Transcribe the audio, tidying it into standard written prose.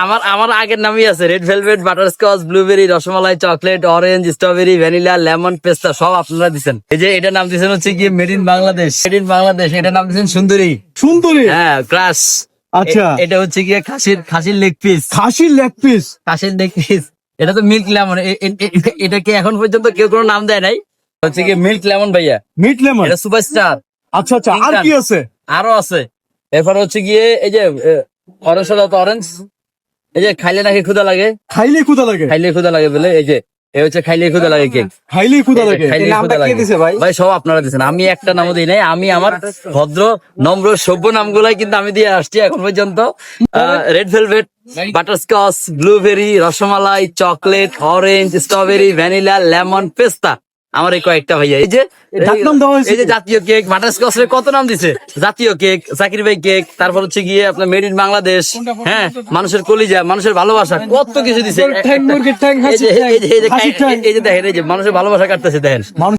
আমার আমার আগের নামই আছে, red velvet, butterscotch, blueberry, rasmalai, chocolate, orange, strawberry, vanilla, lemon, পেস্তা সব আপনারা দিচ্ছেন। এই যে এটা নাম দিচ্ছেন হচ্ছে কি made in Bangladesh, made in Bangladesh. এটা নাম দিচ্ছেন সুন্দরী। সুন্দরী। হ্যাঁ, ক্রাশ। আচ্ছা, এটা হচ্ছে কি খাসির লেগ পিস। খাসির লেগ পিস। খাসির লেগ পিস। এটা তো মিল্ক লেমন। এটাকে এখন পর্যন্ত কেউ কোনো নাম দেয় নাই। হচ্ছে কি মিল্ক লেমন ভাইয়া। Mint lemon. এটা সুপারস্টার। আচ্ছা আচ্ছা, আর কি আছে? আরো আছে। এরপর হচ্ছে গিয়ে এই যে অরেঞ্জ, অরেঞ্জ। এই যে খাইলে নাকি ক্ষুধা লাগে, খাইলে ক্ষুধা লাগে। খাইলে ক্ষুধা লাগে বলে এই যে এই হচ্ছে খাইলে ক্ষুধা লাগে কেক। খাইলে ক্ষুধা লাগে। খাইলে ক্ষুধা লাগে। ভাই সব আপনারা দিচ্ছেন, আমি একটা নামও দিই নাই। আমি আমার ভদ্র নম্র সভ্য নামগুলাই কিন্তু আমি দিয়ে আসছি এখন পর্যন্ত। Red velvet, butterscotch, blueberry, rasmalai, chocolate, orange, strawberry, vanilla, lemon, পেস্তা। আমার এই কয়েকটা ভাইয়া। এই যে ডাকনাম দেওয়া হয়েছে। এই যে জাতীয় কেক, বাটারস্কচ এর কত নাম দিছে, জাতীয় কেক, জাকির ভাই কেক, তারপর হচ্ছে গিয়ে আপনার মেড ইন বাংলাদেশ। হ্যাঁ, মানুষের কলিজা, মানুষের ভালোবাসা, কত কিছু দিছে। ঠ্যাং মুরগির ঠ্যাং, এই যে হাসির ঠ্যাং, এই যে হাসির দেখেন, ঠ্যাং। এই যে দেখেন, এই যে মানুষের ভালোবাসা কাটতেছে দেখেন। মানুষ